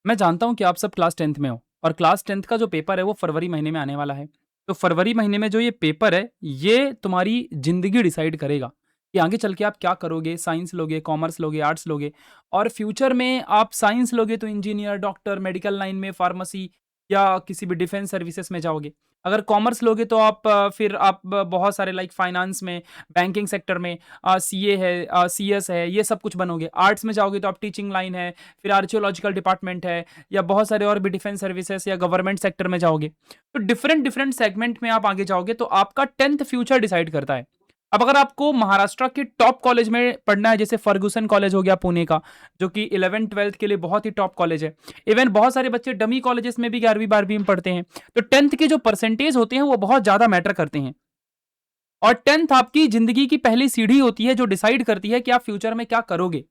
मैं जानता हूँ कि आप सब क्लास 10th में हो और क्लास 10th का जो पेपर है वो फरवरी महीने में आने वाला है। तो फरवरी महीने में जो ये पेपर है, ये तुम्हारी ज़िंदगी डिसाइड करेगा कि आगे चल के आप क्या करोगे, साइंस लोगे, कॉमर्स लोगे, आर्ट्स लोगे और फ्यूचर में आप साइंस लोगे तो इंजीनियर, डॉक्टर, मेडिकल लाइन में, फार्मेसी या किसी भी डिफेंस सर्विसेज में जाओगे। अगर कॉमर्स लोगे तो आप फिर आप बहुत सारे लाइक फाइनेंस में, बैंकिंग सेक्टर में सीए है, सीएस है, ये सब कुछ बनोगे। आर्ट्स में जाओगे तो आप टीचिंग लाइन है, फिर आर्कियोलॉजिकल डिपार्टमेंट है या बहुत सारे और भी डिफेंस सर्विसेज या गवर्नमेंट सेक्टर में जाओगे। तो डिफरेंट डिफरेंट सेगमेंट में आप आगे जाओगे तो आपका 10th फ्यूचर डिसाइड करता है। अब अगर आपको महाराष्ट्र के टॉप कॉलेज में पढ़ना है, जैसे फर्गुसन कॉलेज हो गया पुणे का, जो कि 11th-12th के लिए बहुत ही टॉप कॉलेज है। इवन बहुत सारे बच्चे डमी कॉलेजेस में भी 11वीं-12वीं में पढ़ते हैं। तो 10th के जो परसेंटेज होते हैं वो बहुत ज्यादा मैटर करते हैं और 10th आपकी जिंदगी की पहली सीढ़ी होती है जो डिसाइड करती है कि आप फ्यूचर में क्या करोगे।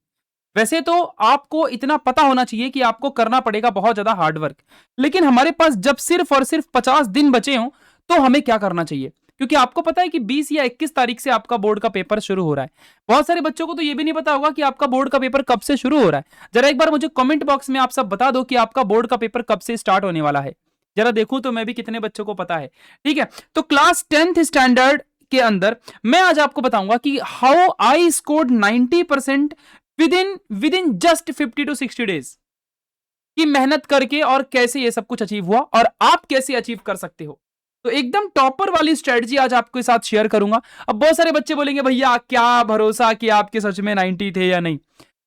वैसे तो आपको इतना पता होना चाहिए कि आपको करना पड़ेगा बहुत ज्यादा हार्डवर्क, लेकिन हमारे पास जब सिर्फ और सिर्फ 50 दिन बचे हों तो हमें क्या करना चाहिए? क्योंकि आपको पता है कि 20 या 21 तारीख से आपका बोर्ड का पेपर शुरू हो रहा है। बहुत सारे बच्चों को तो ये भी नहीं पता होगा कि आपका बोर्ड का पेपर कब से शुरू हो रहा है। जरा एक बार मुझे कमेंट बॉक्स में आप सब बता दो कि आपका बोर्ड का पेपर कब से स्टार्ट होने वाला है। जरा देखूं तो मैं भी कितने बच्चों को पता है। ठीक है, तो क्लास 10th स्टैंडर्ड के अंदर मैं आज आपको बताऊंगा कि how I scored 90% with in just 50 to 60 days की मेहनत करके, और कैसे ये सब कुछ अचीव हुआ और आप कैसे अचीव कर सकते हो। तो एकदम टॉपर वाली स्ट्रेटजी आज आपके साथ शेयर करूंगा। अब बहुत सारे बच्चे बोलेंगे भैया क्या भरोसा कि आपके सच में 90 थे या नहीं।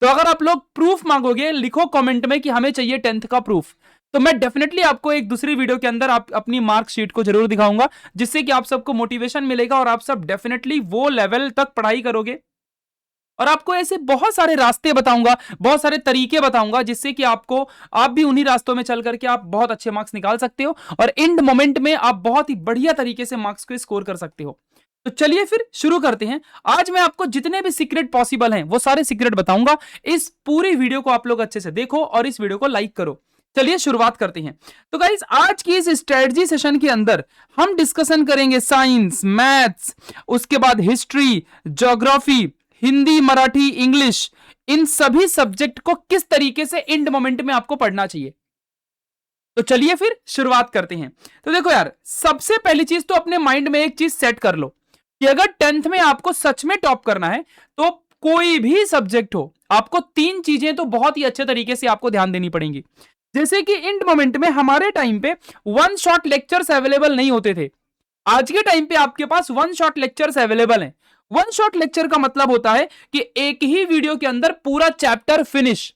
तो अगर आप लोग प्रूफ मांगोगे, लिखो कमेंट में कि हमें चाहिए 10th का प्रूफ, तो मैं डेफिनेटली आपको एक दूसरी वीडियो के अंदर आप अपनी मार्कशीट को जरूर दिखाऊंगा, जिससे कि आप सबको मोटिवेशन मिलेगा और आप सब डेफिनेटली वो लेवल तक पढ़ाई करोगे। और आपको ऐसे बहुत सारे रास्ते बताऊंगा, बहुत सारे तरीके बताऊंगा, जिससे कि आपको, आप भी उन्हीं रास्तों में चल करके आप बहुत अच्छे मार्क्स निकाल सकते हो और एंड मोमेंट में आप बहुत ही बढ़िया तरीके से मार्क्स को स्कोर कर सकते हो। तो चलिए फिर शुरू करते हैं। आज मैं आपको जितने भी सीक्रेट पॉसिबल हैं वो सारे सीक्रेट बताऊंगा। इस पूरी वीडियो को आप लोग अच्छे से देखो और इस वीडियो को लाइक करो। चलिए शुरुआत करते हैं। तो गाइस, आज की इस स्ट्रेटजी सेशन के अंदर हम डिस्कशन करेंगे साइंस, मैथ्स, उसके बाद history, geography, Hindi, Marathi, English, इन सभी सब्जेक्ट को किस तरीके से एंड मोमेंट में आपको पढ़ना चाहिए। तो चलिए फिर शुरुआत करते हैं। तो देखो यार, सबसे पहली चीज तो अपने माइंड में एक चीज सेट कर लो कि अगर 10th में आपको सच में टॉप करना है तो कोई भी सब्जेक्ट हो, आपको 3 चीजें तो बहुत ही अच्छे तरीके से आपको ध्यान देनी पड़ेंगी। जैसे कि एंड मोमेंट में हमारे टाइम पे वन शॉट लेक्चर्स अवेलेबल नहीं होते थे। आज के टाइम पे आपके पास वन शॉट लेक्चर्स अवेलेबल हैं। वन शॉट लेक्चर का मतलब होता है कि एक ही वीडियो के अंदर पूरा चैप्टर फिनिश,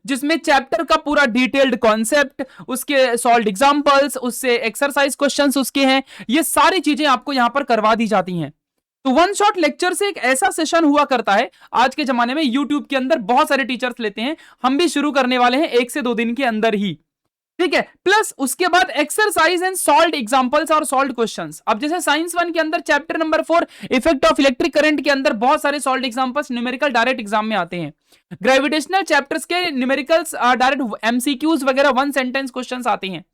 जिसमें चैप्टर का पूरा डिटेल्ड कॉन्सेप्ट, उसके सॉल्व एग्जांपल्स, उससे एक्सरसाइज क्वेश्चंस उसके हैं, ये सारी चीजें आपको यहां पर करवा दी जाती हैं। तो वन शॉट लेक्चर से एक ऐसा सेशन हुआ करता है। आज के जमाने में यूट्यूब के अंदर बहुत सारे टीचर्स लेते हैं, हम भी शुरू करने वाले हैं 1 से 2 दिन के अंदर ही। ठीक है, प्लस उसके बाद एक्सरसाइज एंड सॉल्व एग्जांपल्स और सॉल्व क्वेश्चंस। अब जैसे साइंस 1 के अंदर chapter number 4 effect of electric current के अंदर बहुत सारे solve examples numerical direct exam में आते हैं। ग्रेविटेशनल चैप्टर्स के न्यूमेरिकल्स डायरेक्ट एमसीक्यूज वगैरह वन सेंटेंस क्वेश्चंस आते हैं।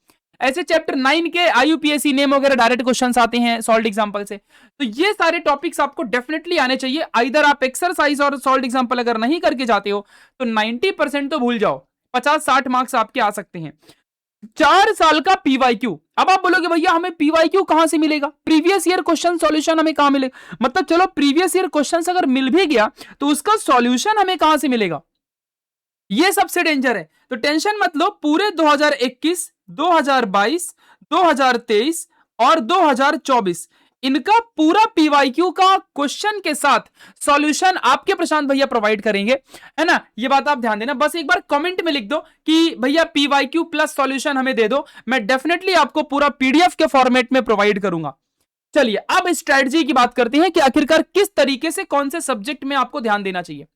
ऐसे चैप्टर 9 के आईयूपीएससी नेम वगैरह डायरेक्ट क्वेश्चंस आते हैं सॉल्व एग्जांपल से। तो ये सारे टॉपिक्स आपको डेफिनेटली आने चाहिए। इधर आप एक्सरसाइज और सॉल्व एग्जांपल अगर नहीं करके जाते हो तो 90% तो भूल जाओ, 50-60 मार्क्स आपके आ सकते हैं। 4 साल का पीवाईक्यू। अब आप बोलोगे भैया हमें पीवाईक्यू कहां से मिलेगा, प्रीवियस ईयर क्वेश्चन सॉल्यूशन हमें कहां मिलेगा? मतलब चलो प्रीवियस ईयर क्वेश्चन अगर मिल भी गया तो उसका सॉल्यूशन हमें कहां से मिलेगा, ये सबसे डेंजर है। तो टेंशन मत लो, पूरे 2021, 2022, 2023 और 2024 इनका पूरा पीवाईक्यू का क्वेश्चन के साथ सॉल्यूशन आपके प्रशांत भैया प्रोवाइड करेंगे, है ना। ये बात आप ध्यान देना। बस एक बार कमेंट में लिख दो कि भैया पीवाईक्यू प्लस सॉल्यूशन हमें दे दो, मैं डेफिनेटली आपको पूरा पीडीएफ के फॉर्मेट में प्रोवाइड करूंगा। चलिए अब स्ट्रेटजी की बात करते हैं कि आखिरकार किस तरीके से कौन से सब्जेक्ट में आपको ध्यान देना चाहिए।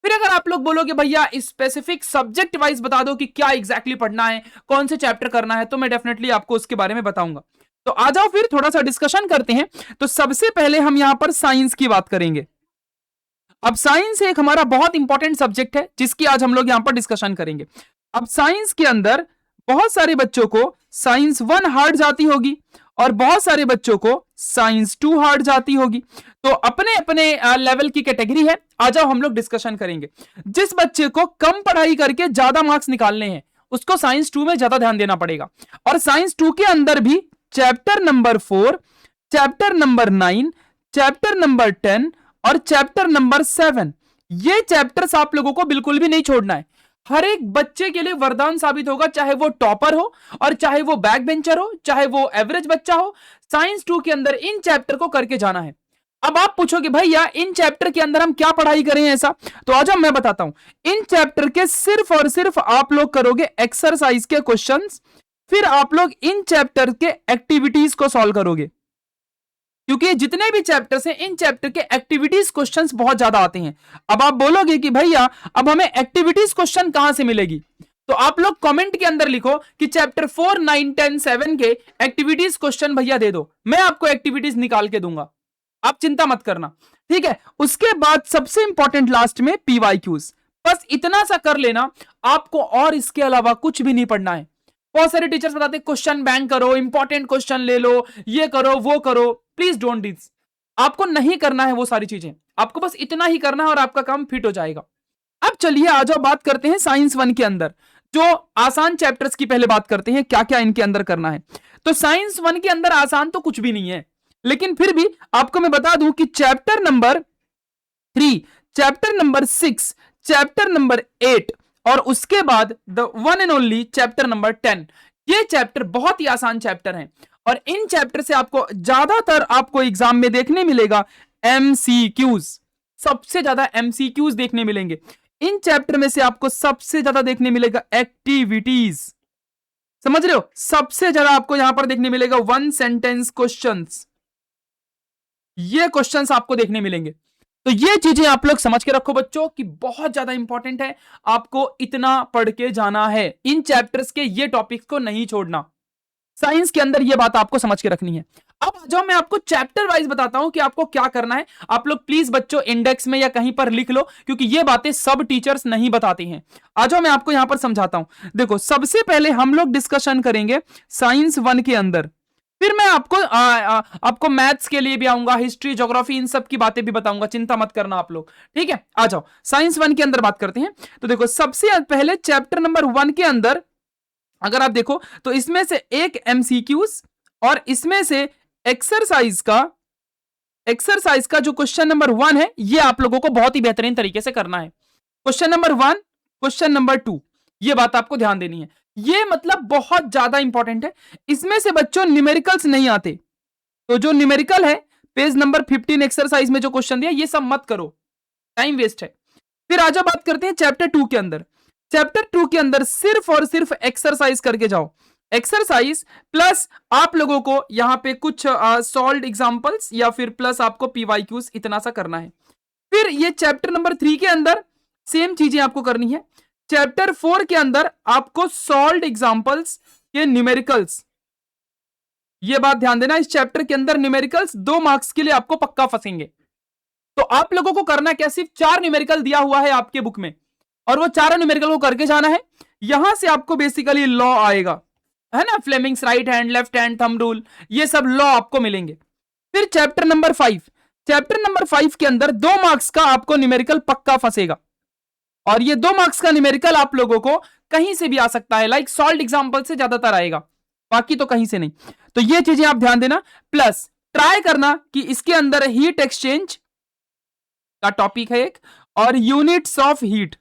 फिर अगर आप लोग बोलोगे भैया स्पेसिफिक सब्जेक्ट वाइज बता दो कि क्या एग्जैक्टली पढ़ना है, कौन से चैप्टर करना है, तो मैं डेफिनेटली आपको उसके बारे में बताऊंगा। तो आ जाओ फिर थोड़ा सा डिस्कशन करते हैं। तो सबसे पहले हम यहां पर साइंस की बात करेंगे। अब साइंस एक हमारा बहुत इंपॉर्टेंट सब्जेक्ट है जिसकी आज हम लोग यहां पर डिस्कशन करेंगे। अब साइंस के अंदर बहुत सारे बच्चों को साइंस 1 हार्ड जाती होगी और बहुत सारे बच्चों को साइंस 2 हार्ड जाती होगी। तो अपने अपने लेवल की कैटेगरी है। आ जाओ हम लोग डिस्कशन करेंगे। जिस बच्चे को कम पढ़ाई करके ज्यादा मार्क्स निकालने हैं उसको साइंस 2 में ज्यादा ध्यान देना पड़ेगा। और साइंस 2 के अंदर भी chapter number 4, chapter number 9, chapter number 10 और चैप्टर नंबर 7, ये चैप्टर्स आप लोगों को बिल्कुल भी नहीं छोड़ना है। हर एक बच्चे के लिए वरदान साबित होगा, चाहे वो टॉपर हो और चाहे वो बैक बेंचर हो, चाहे वो एवरेज बच्चा हो। साइंस 2 के अंदर इन चैप्टर को करके जाना है। अब आप पूछोगे भैया इन चैप्टर के अंदर हम क्या पढ़ाई करें ऐसा, तो आज मैं बताता हूं। इन चैप्टर के सिर्फ और सिर्फ आप लोग करोगे एक्सरसाइज के क्वेश्चंस, फिर आप लोग इन चैप्टर के एक्टिविटीज को सॉल्व करोगे, क्योंकि जितने भी चैप्टर्स हैं इन चैप्टर के एक्टिविटीज क्वेश्चंस बहुत ज्यादा आते हैं। अब आप बोलोगे कि भैया अब हमें एक्टिविटीज क्वेश्चन कहां से मिलेगी, तो आप लोग कमेंट के अंदर लिखो कि चैप्टर 4, 9, 10, 7 के एक्टिविटीज क्वेश्चन भैया दे दो, मैं आपको एक्टिविटीज निकाल के दूंगा, आप चिंता मत करना, ठीक है। उसके बाद सबसे इंपॉर्टेंट लास्ट में पीवाईक्यूज, बस इतना सा कर लेना, आपको और इसके अलावा कुछ भी नहीं पढ़ना है। बहुत सारे टीचर्स बताते हैं क्वेश्चन बैंक करो, इंपॉर्टेंट क्वेश्चन ले लो, ये करो वो करो, प्लीज डोंट दिस, आपको नहीं करना है वो सारी चीजें, आपको बस इतना ही करना है और आपका काम फिट हो जाएगा। अब चलिए आ जाओ बात करते हैं साइंस 1 के अंदर जो आसान चैप्टर्स की पहले बात करते हैं, क्या क्या इनके अंदर करना है। तो साइंस 1 के अंदर आसान तो कुछ भी नहीं है, लेकिन फिर भी आपको मैं बता दूं कि chapter number 3, chapter number 6, chapter number 8 और उसके बाद the one and only chapter number 10, ये चैप्टर बहुत ही आसान चैप्टर हैं और इन चैप्टर से आपको ज्यादातर आपको एग्जाम में देखने मिलेगा एमसीक्यूज, सबसे ज्यादा एमसीक्यूज देखने मिलेंगे। इन चैप्टर में से आपको सबसे ज्यादा देखने मिलेगा एक्टिविटीज, समझ रहे हो, सबसे ज्यादा आपको यहां पर देखने मिलेगा वन सेंटेंस क्वेश्चंस, ये क्वेश्चंस आपको देखने मिलेंगे। तो ये चीजें आप लोग समझ के रखो बच्चों कि बहुत ज्यादा इंपॉर्टेंट है, आपको इतना पढ़ के जाना है, इन चैप्टर्स के ये टॉपिक्स को नहीं छोड़ना। साइंस के अंदर ये बात आपको समझ के रखनी है। अब जो मैं आपको चैप्टर वाइज बताता हूं कि आपको क्या करना है, आप लोग प्लीज बच्चों इंडेक्स में या कहीं पर लिख लो, क्योंकि ये बातें सब टीचर्स नहीं बताते हैं। आ जाओ मैं आपको यहां पर समझाता हूं। देखो सबसे पहले हम लोग डिस्कशन करेंगे साइंस 1 के अंदर, फिर मैं आपको मैथ्स के लिए भी आऊंगा, हिस्ट्री, ज्योग्राफी, इन सब की बातें भी बताऊंगा, चिंता मत करना आप लोग, ठीक है। आ जाओ साइंस 1 के अंदर बात करते हैं। तो देखो सबसे पहले चैप्टर नंबर 1 के अंदर अगर आप देखो तो इसमें से एक एमसीक्यूज और इसमें से एक्सरसाइज का जो क्वेश्चन नंबर 1 है ये आप लोगों को बहुत ही बेहतरीन तरीके से करना है। क्वेश्चन नंबर 1, क्वेश्चन नंबर 2, ये बात आपको ध्यान देनी है, ये मतलब बहुत ज्यादा इंपॉर्टेंट है। इसमें से बच्चों न्यूमेरिकल्स नहीं आते, तो जो न्यूमेरिकल है पेज नंबर 15 एक्सरसाइज में जो क्वेश्चन दिया ये सब मत करो, टाइम वेस्ट है। फिर आजा बात करते हैं चैप्टर 2 के अंदर। चैप्टर 2 के अंदर सिर्फ और सिर्फ एक्सरसाइज करके जाओ, एक्सरसाइज प्लस आप लोगों को यहां पे कुछ सॉल्व्ड एग्जांपल्स या फिर प्लस आपको पीवाईक्यूज, इतना सा करना है। फिर ये चैप्टर नंबर 3 के अंदर सेम चीजें आपको करनी है। चैप्टर 4 के अंदर आपको सॉल्व्ड एग्जांपल्स के न्यूमेरिकल्स, ये बात ध्यान देना, इस चैप्टर के अंदर न्यूमेरिकल्स 2 मार्क्स के लिए आपको पक्का फंसेंगे। तो आप लोगों को करना क्या, सिर्फ 4 न्यूमेरिकल दिया हुआ है आपके बुक में और वो चारों न्यूमेरिकल को करके जाना है। यहां से आपको बेसिकली लॉ आएगा, है ना, Fleming's right hand, left hand, thumb rule, ये सब लॉ आपको मिलेंगे। फिर चैप्टर नंबर 5, चैप्टर नंबर 5 के अंदर 2 मार्क्स का आपको न्यूमेरिकल पक्का फंसेगा और ये 2 मार्क्स का न्यूमेरिकल आप लोगों को कहीं से भी आ सकता है, लाइक सॉल्व्ड एग्जांपल से ज्यादातर आएगा, बाकी तो कहीं से नहीं। तो ये चीजें आप ध्यान देना, प्लस ट्राई करना कि इसके अंदर हीट एक्सचेंज का टॉपिक है एक, और यूनिट्स ऑफ हीट,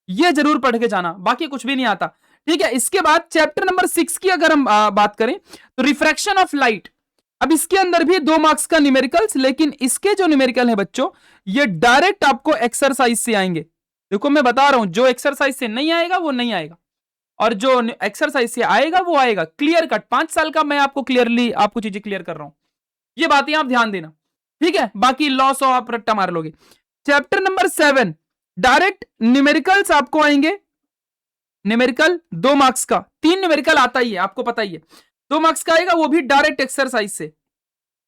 ये जरूर पढ़ के जाना, बाकी कुछ भी नहीं आता, ठीक है। इसके बाद चैप्टर नंबर 6 की अगर हम बात करें तो रिफ्रैक्शन ऑफ लाइट, अब इसके अंदर भी 2 मार्क्स का न्यूमेरिकल्स, लेकिन इसके जो न्यूमेरिकल है बच्चों ये डायरेक्ट आपको एक्सरसाइज से आएंगे। देखो मैं बता रहा हूं, जो एक्सरसाइज से नहीं आएगा वो नहीं आएगा और जो एक्सरसाइज से आएगा वो आएगा, क्लियर कट, 5 साल का मैं आपको क्लियरली आपको चीजें क्लियर कर रहा हूं, ये बातें आप ध्यान देना, ठीक है। बाकी लॉस ऑफ आप रट्टा मार लोगे। चैप्टर नंबर 7 डायरेक्ट न्यूमेरिकल्स आपको आएंगे, न्यूमेरिकल 2 मार्क्स का, 3 न्यूमेरिकल आता ही है आपको पता ही है, 2 मार्क्स का आएगा वो भी डायरेक्ट एक्सरसाइज से।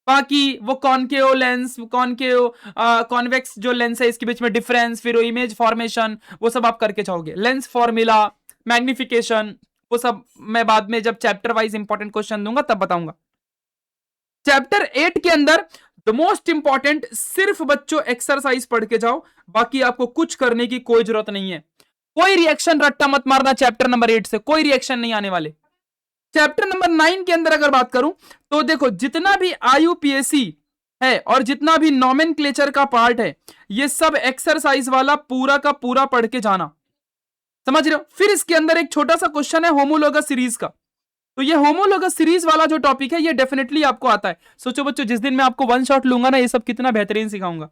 बाकी वो कॉनकेव लेंस, कॉन्वेक्स जो लेंस है इसके बीच में डिफरेंस, फिर इमेज फॉर्मेशन, वो सब आप करके जाओगे, लेंस फॉर्मूला, मैग्निफिकेशन, वो सब मैं बाद में जब चैप्टर वाइज इंपॉर्टेंट क्वेश्चन दूंगा तब बताऊंगा। चैप्टर 8 के अंदर द मोस्ट इंपॉर्टेंट, सिर्फ बच्चों एक्सरसाइज पढ़ के जाओ, बाकी आपको कुछ करने की कोई जरूरत नहीं है। कोई रिएक्शन रट्टा मत मारना चैप्टर नंबर 8 से, कोई रिएक्शन नहीं आने वाले। चैप्टर नंबर 9 के अंदर अगर बात करूं तो देखो जितना भी IUPAC है और जितना भी नॉमेनक्लेचर का पार्ट है ये सब एक्सरसाइज वाला पूरा का पूरा पढ़ के जाना, समझ रहे हो। फिर इसके अंदर एक छोटा सा क्वेश्चन है होमोलोगस सीरीज का, तो ये होमोलोगस सीरीज वाला जो टॉपिक है ये डेफिनेटली आपको आता है। सोचो बच्चों जिस दिन मैं आपको वन शॉट लूंगा ना ये सब कितना बेहतरीन सिखाऊंगा।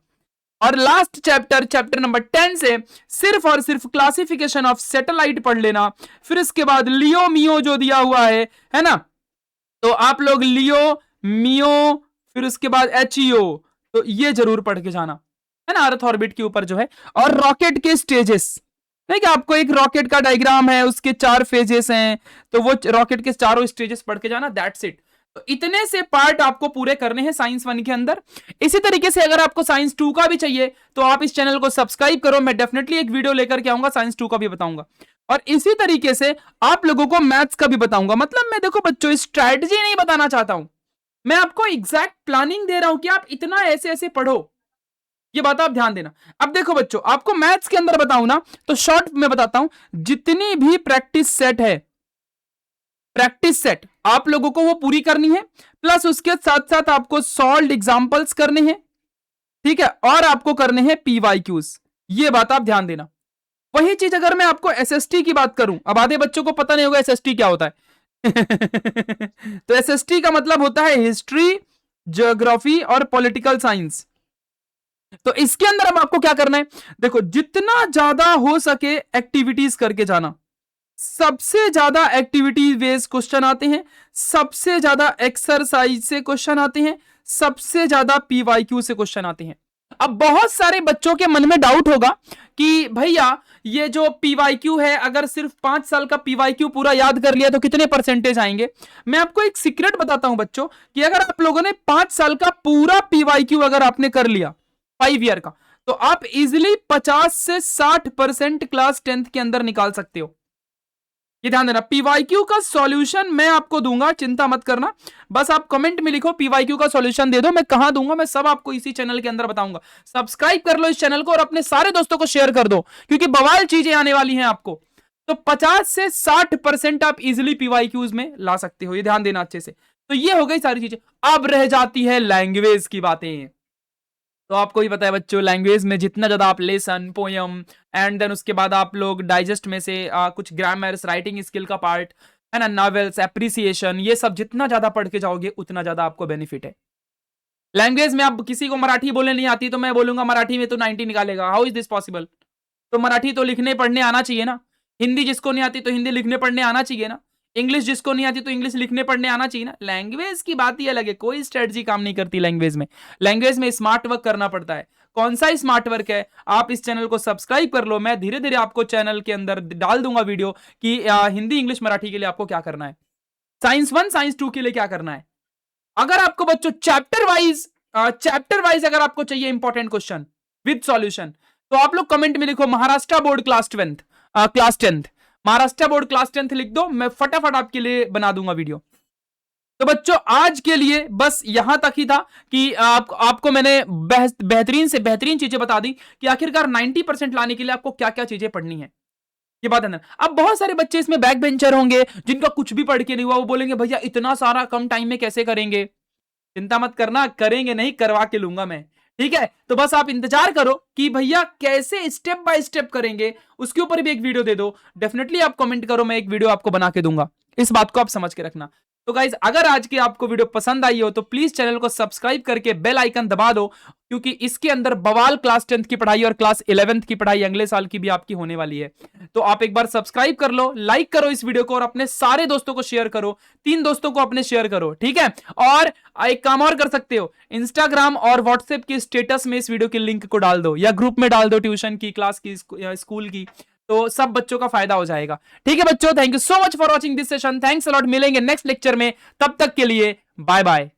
और लास्ट चैप्टर नंबर 10 से सिर्फ और सिर्फ क्लासिफिकेशन ऑफ सैटेलाइट पढ़ लेना। फिर इसके बाद लियो मियो जो दिया हुआ है ना, तो आप लोग लियो मियो फिर उसके बाद HEO, तो ये जरूर पढ़ के जाना, है ना, अर्थ ऑर्बिट के ऊपर जो है। और रॉकेट के स्टेजेस, देखिए आपको एक रॉकेट का डायग्राम है, उसके 4 फेजेस हैं, तो वो रॉकेट के चारों स्टेजेस पढ़ के जाना, दैट्स इट। तो इतने से पार्ट आपको पूरे करने हैं साइंस 1 के अंदर। इसी तरीके से अगर आपको साइंस 2 का भी चाहिए तो आप इस चैनल को सब्सक्राइब करो, मैं डेफिनेटली एक वीडियो लेकर के आऊंगा, साइंस 2 का भी बताऊंगा। और इसी तरीके से आप लोगों को मैथ्स का भी बताऊंगा। मतलब मैं देखो बच्चों स्ट्रैटेजी नहीं बताना चाहता हूं, मैं आपको एग्जैक्ट प्लानिंग दे रहा हूं कि आप इतना ऐसे ऐसे पढ़ो, ये बात आप ध्यान देना। अब देखो बच्चों आपको मैथ्स के अंदर बताऊं ना तो शॉर्ट में बताता हूं, जितनी भी प्रैक्टिस सेट है, प्रैक्टिस सेट आप लोगों को वो पूरी करनी है, प्लस उसके साथ साथ आपको सॉल्व्ड एग्जांपल्स करने हैं, ठीक है, और आपको करने हैं PYQs, ये बात आप ध्यान देना। वही चीज अगर मैं आपको SST की बात करूं, अब आधे बच्चों को पता नहीं होगा SST क्या होता है तो SST का मतलब होता है हिस्ट्री, ज्योग्राफी और पॉलिटिकल साइंस। तो इसके अंदर अब आपको क्या करना है, देखो जितना ज्यादा हो सके एक्टिविटीज करके जाना, सबसे ज्यादा एक्टिविटी बेस्ड क्वेश्चन आते हैं, सबसे ज्यादा एक्सरसाइज से क्वेश्चन आते हैं, सबसे ज्यादा PYQ से क्वेश्चन आते हैं। अब बहुत सारे बच्चों के मन में डाउट होगा कि भैया ये जो PYQ है, अगर सिर्फ 5 साल का PYQ पूरा याद कर लिया तो कितने परसेंटेज आएंगे। मैं आपको एक सीक्रेट बताता हूं बच्चों कि अगर आप लोगों ने 5 साल का पूरा PYQ अगर आपने कर लिया 5 ईयर का, तो आप इजिली 50 से 60% क्लास 10th के अंदर निकाल सकते हो। ये ध्यान देना, PYQ का सॉल्यूशन मैं आपको दूंगा, चिंता मत करना, बस आप कमेंट में लिखो PYQ का सॉल्यूशन दे दो, मैं कहां दूंगा, मैं सब आपको इसी चैनल के अंदर बताऊंगा। सब्सक्राइब कर लो इस चैनल को और अपने सारे दोस्तों को शेयर कर दो, क्योंकि बवाल चीजें आने वाली हैं आपको। तो 50 से 60% आप इजिली PYQs में ला सकते हो, ये ध्यान देना अच्छे से। तो ये हो गई सारी चीजें। अब रह जाती है लैंग्वेज की बातें। तो आपको ही पता है बच्चों लैंग्वेज में जितना ज्यादा आप लेसन, पोयम एंड देन उसके बाद आप लोग डाइजेस्ट में से कुछ ग्रामर्स, राइटिंग स्किल का पार्ट है ना, नॉवेल्स, एप्रिसिएशन, ये सब जितना ज्यादा पढ़ के जाओगे उतना ज्यादा आपको बेनिफिट है। लैंग्वेज में आप किसी को मराठी बोलने नहीं आती तो मैं बोलूंगा मराठी में तो 90 निकालेगा, हाउ इज दिस पॉसिबल। तो मराठी तो लिखने पढ़ने आना चाहिए ना। हिंदी जिसको नहीं आती तो हिंदी लिखने पढ़ने आना चाहिए ना। इंग्लिश जिसको नहीं आती तो इंग्लिश लिखने पढ़ने आना चाहिए ना। लैंग्वेज की बात ही अलग है, कोई स्ट्रेटजी काम नहीं करती लैंग्वेज में। लैंग्वेज में स्मार्ट वर्क करना पड़ता है। कौन सा स्मार्ट वर्क है, आप इस चैनल को सब्सक्राइब कर लो, मैं धीरे धीरे आपको चैनल के अंदर डाल दूंगा वीडियो कि हिंदी, इंग्लिश, मराठी के लिए आपको क्या करना है, साइंस 1, साइंस 2 के लिए क्या करना है। अगर आपको बच्चों चैप्टर वाइज अगर आपको चाहिए इंपॉर्टेंट क्वेश्चन विद सॉल्यूशन, तो आप लोग कमेंट में लिखो Maharashtra board class 10th, Maharashtra board class 10th लिख दो, मैं फटाफट आपके लिए बना दूंगा वीडियो। तो बच्चों आज के लिए बस यहां तक ही था कि आपको मैंने बेहतरीन से बेहतरीन चीजें बता दी कि आखिरकार 90% लाने के लिए आपको क्या क्या चीजें पढ़नी है, ये बात है ना। अब बहुत सारे बच्चे इसमें बैक बेंचर होंगे जिनका कुछ भी पढ़ के नहीं हुआ, वो बोलेंगे भैया इतना सारा कम टाइम में कैसे करेंगे। चिंता मत करना, करेंगे नहीं, करवा के लूंगा मैं, ठीक है। तो बस आप इंतजार करो कि भैया कैसे स्टेप बाय स्टेप करेंगे, उसके ऊपर भी एक वीडियो दे दो। डेफिनेटली आप कमेंट करो, मैं एक वीडियो आपको बना के दूंगा, इस बात को आप समझ के रखना। तो गाइज अगर आज की आपको वीडियो पसंद आई हो तो प्लीज चैनल को सब्सक्राइब करके बेल आइकन दबा दो, क्योंकि इसके अंदर बवाल क्लास 10th की पढ़ाई और क्लास 11th की पढ़ाई अगले साल की भी आपकी होने वाली है। तो आप एक बार सब्सक्राइब कर लो, लाइक करो इस वीडियो को और अपने सारे दोस्तों को शेयर करो, 3 दोस्तों को अपने शेयर करो, ठीक है। और एक काम और कर सकते हो, इंस्टाग्राम और व्हाट्सएप के स्टेटस में इस वीडियो की लिंक को डाल दो या ग्रुप में डाल दो, ट्यूशन की, क्लास की, स्कूल की, तो सब बच्चों का फायदा हो जाएगा, ठीक है बच्चों। Thank you so much for watching this session, thanks a lot, मिलेंगे नेक्स्ट लेक्चर में, तब तक के लिए बाय बाय।